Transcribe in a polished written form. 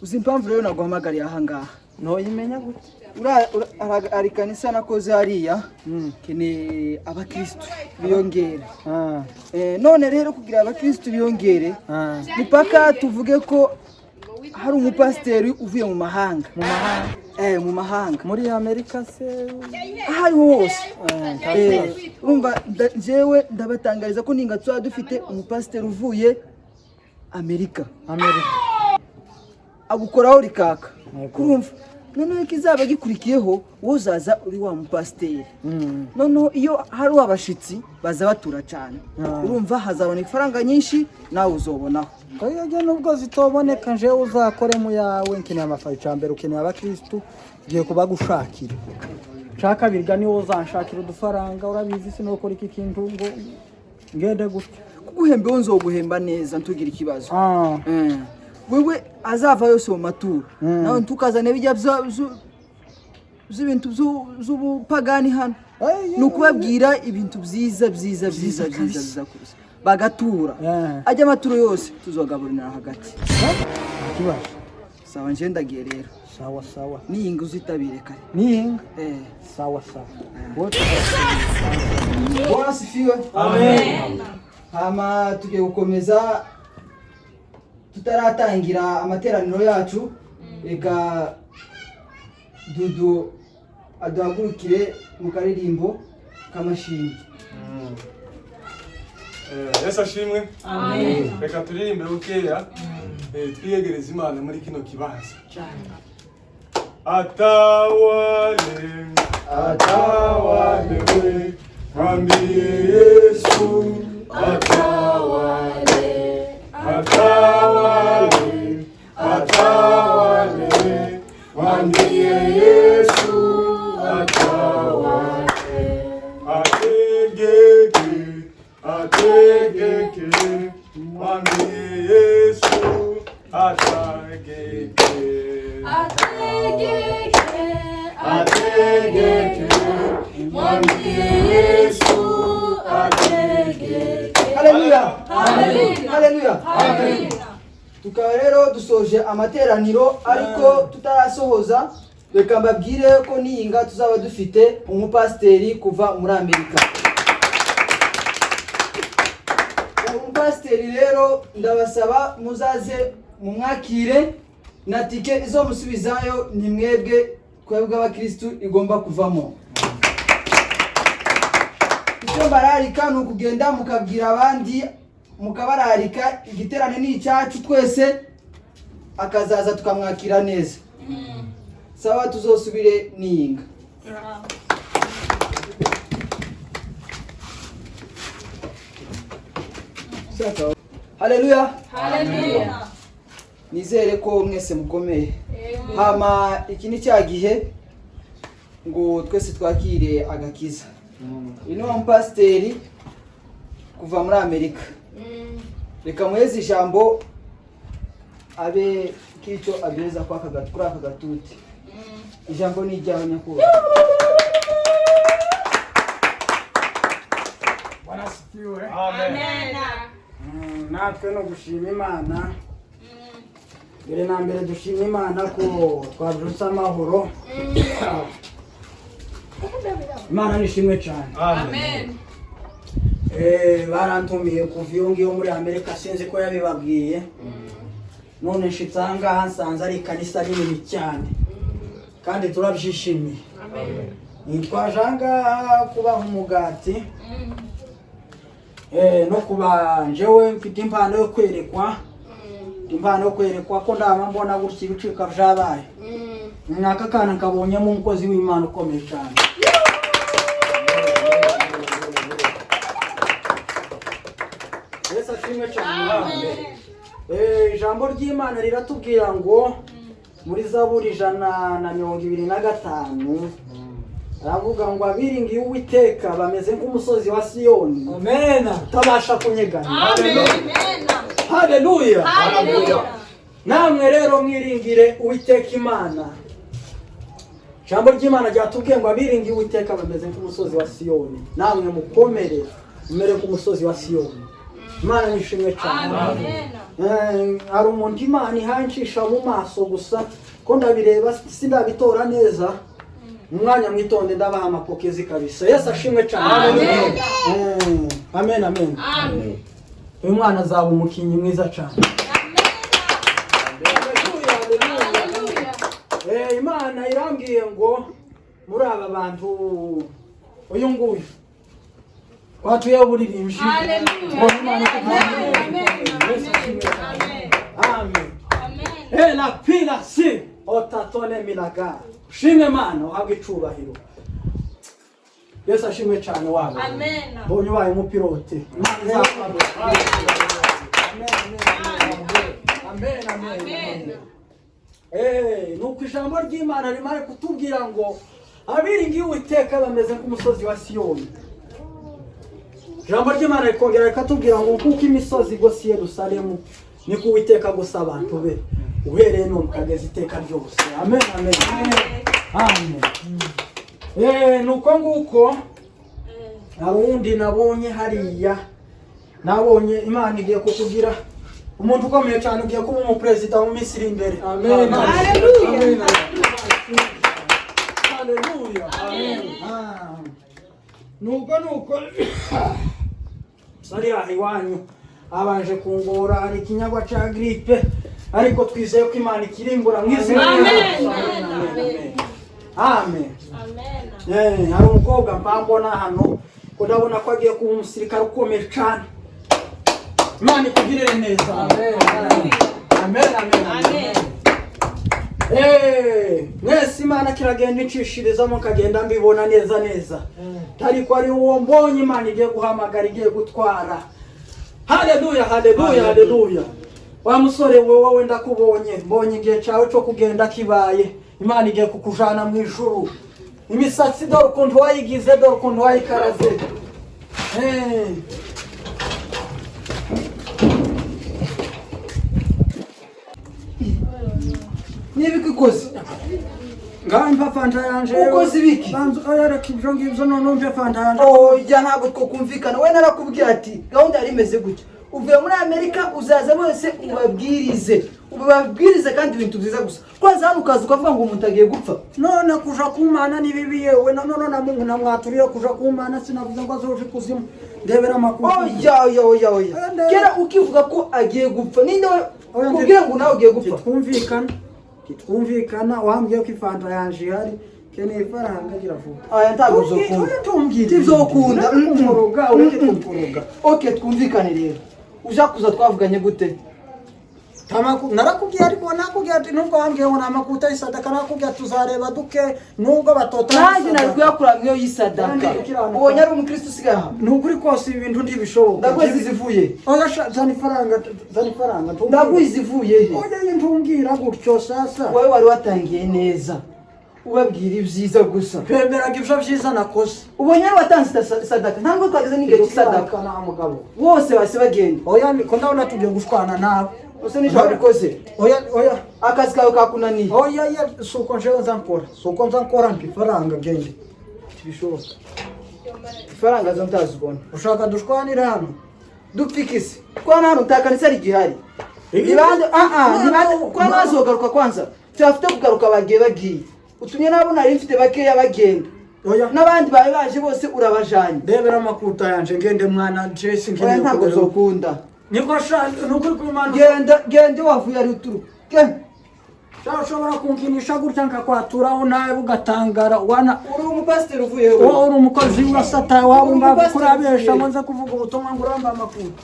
uzi impamvu rero naguhamagariye aha ngaha no yimenya gute ari kanisa nakoze hariya kene abakristo biyongere none rero kugira abakristo biyongere mupaka tuvuge ko hari umupasiteri uvuye mu mahanga mu mahanga muri Amerika se ahari hose urumva jewe ndabatangariza ko ninga tuba dufite umupasiteri uvuye Amerika agukoraho rikaka kurumva noneho kizaba gikurikiyeho wozaza uri wa mupasiteri noneho iyo hari abashitsi baza batura cyane urumva hazaboneka ifaranga nyinshi nawe uzobonaho oya nubwo zitoboneka nje uzakore mu yawe nkeneye amafaranga cyambere ukeneye abakristo giye kuba gushakira shaka birga ni uzanshakira udufaranga urabizi sinokora iki kintu ngo ngende gutya kuguhembe nzoguhemba neza ntugira ikibazo wewe azava yose mu maturo nawe ntukazane bijya z'ibintu z'ubupagani hano nukubabwira ibintu byiza kurusa bagatura ajya amaturo yose tuzogaburira hagati kibazo sawa nje ndagiye rero sawa niyinga uzitabire kare niyinga sawa Bwana sifiwe amen hama tugiye gukomeza tutaratangira amateraniro yacu reka Dudu aduhagurukire mu karirimbo k'amashimwe Yesu ashimwe amen reka turirimbe bukeya twiyegereza Imana muri kino kibanza atawale mwambie Yesu atawale mwambie Yesu atawale ategeke mwambie Yesu ategeke mwambie Yesu ategeke. Haleluya tukaba rero dusoje amateraniro ariko tutarasohoza reka mbabwire ko niyinga tuzaba dufite umupasiteri kuva muri Amerika. Umupasiteri rero ndabasaba muzaze mumwakire na tike izo musubizayo ni mwebwe kwebwe abakristo igomba kuvamo. Icyo bararika ni ukugenda mukabwira abandi mukabararika igiterane ni icyacu twese akazaza tukamwakira neza. Sawa tuzosubire niyinga. Haleluya. Nizere ko mwese mukomeye. Hama iki ni cya gihe ngo twese twakire agakiza. Ino umupasiteri kuva muri Amerika. Reka muheze ijambo abe kicho abeza kwa aka gatuti. Ijambo ni ijyaho nyakubahwa. Bwana sifiwe. Amen. Natwe no gushima Imana. Mbere na mbere dushima Imana ko twabyutse amahoro. Imana nishimwe cyane. Amen. Barantumiye kuva iyo ngiyo muri Amerika sinzi ko yabibabwiye. None nshitsanga hansanze ari kanisa rinini cyane. Kandi turabyishimiye. Amen. Nitwajanga kuba umugati. No kuba njewe mfite impano yo kwerekwa. Impano yo kwerekwa ko ndaba mbona gutya ibicika byabaye. Naka kana kabonyemo umukozi w'Imana ukomeye cyane. Yesu ashimwe cyane. Ijambo ry'Imana riratubwira ngo muri Zaburi 125 aravuga ngo abiringiye Uwiteka bameze nk'umusozi wa Siyoni. Amen. Tabasha kunyegana. Amen. Haleluya. Namwe rero mwiringire Uwiteka Imana. Ijambo ry'Imana ryatubwiye ngo abiringiye Uwiteka bameze nk'umusozi wa Siyoni. Namwe mukomere umere ku musozi wa Siyoni. Imana nishimwe cyane. Hari umuntu Imana ihancisha mu maso gusa ko ndabireba sindabitora neza. Umwanya mwitonde ndabaha amapokezi kabisa. Yesu ashimwe cyane. Amen amen. Amen. Uyu mwana azaba umukinnyi mwiza cyane. Imana irambwiye ngo muri aba bantu uyu nguyu watuye uburirimbyi. Amen. La pila si otatone milaga. Shimwe Mana uhabwe icubahiro. Yesu ashimwe cyane wabo. Amen. Bonye ubaye umupilote. Amen. Nuko ijambo ry'Imana rimare kutubwira ngo abiringiye Uwiteka bameze nk'umusozi wa Siyoni. Ijambo ry'Imana rikongera rikatubwira ngo kuko imisozi igose Yerusalemu niko Uwiteka gusa abantu be uhereye none ukageza iteka ryose. Amen. Nuko nguko abundi nabonye hariya nabonye Imana igiye kukugira umuntu ukomeye cyane ugiye kuba umuperezida mu minsi iri imbere. Amen. Haleluya. Nuko sari iwanyu abanje kungora hari ikinyagwa cya gripe ariko twizeye ko Imana ikirimbura mu izina rya Yesu. Amen. Hari umukobwa mbambona hano ko ndabona ko agiye kuba umusirikare ukomeye cyane. Imana ikugirire neza. Amen. Mwese Imana kiragenda icishiriza kagenda mbibona neza. Ariko ari uwo mbonye Imana igiye guhamagara igiye gutwara. Haleluya. Wa musore wowe ndakubonye mbonye igihe cyawe cyo kugenda kibaye. Imana igiye kukujana mu ijuru. Imisatsi dore ukuntu wayigize dore ukuntu wayikaraze. Nibiki kozi? Ngamba fanta yanje. Ukozi biki? Banzo ayara kibyo ngibyo none umve fanta yanje. Ya ntabwo twokumvikana. We narakubwiye ati gahunda yari imeze gutya. Uvuye muri Amerika uzaza bose ubabwirize kandi ibintu byiza gusa. Kwanza hano ukaza ukavuga ngo umuntu agiye gupfa. None kuja kumana ni bibi yewe none na Mungu namwaturiye kuja kumana sinavuze ngo azoje kuzimu. Ndebera makuru. Oya. Kera ukivuga ko agiye gupfa. Ninde kubwira ngo nawe ugiye gupfa? Twumvikana wambwiye ko ifanta yanje hari keneye ifaranga giravuga. Aya ntabwo uzokunda. Tizokunda umuroga ureke kumpuroga. Okay, twumvikane rero. Uja kuza twavuganye gute? Narakubwiye ariko nakubwiye ati nubwo wambwiye ngo namakuta isadaka nakubwiye tuzareba duke nubwo batota. Nanjye narikuyakuramyo yisadaka. Ubonye ari umukristo sigaha. Nukuri kose ibintu ndibishoboka. Ndagwezi zivuye. Oya zani faranga. Ndagwezi zivuye he? Oya ntumbwira gutyo sasa. Wowe wari watangiye neza. Ubabwira ibyiza gusa. Kwemeraga ibyo byiza nakoze. Ubonye ari watanze sadaka. Ntabwo twageze n'igihe cy'isadaka. Na mugabo. Bose base bagenda. Oya ko ndabona tugiye gushwana nawe. Ose ni cyo bikoze. Oya. Akazi kawe kakunaniye. Oya suko njewe nzankora. Suko nzankora mpifaranga gende. Tibishoboka. Ifaranga zo ntazibona. Ushaka dushwanira hano. Dupfikise. Kwa hano utakanisa rigihari. Nibande kwa nazogaruka kwanza. Cyafite kugaruka bagiye. Utumye nabo nari mfite bakeya bagenda. Oya nabandi baje bose urabajanye. Ndebera makuta yanje ngende mwana Jesse ngende ntabwo zokunda. Niko shanje nukuri kumana. Gende wavuye ari uturuka. Ushobora kunkinisha gutya nkakwaturao nawe ugatangara wana uri umupasiteri uvuye wowe uri umukozi wa Satani wabumba kurabesha ngo nza kuvuga ubutumwa nguramba amakuta.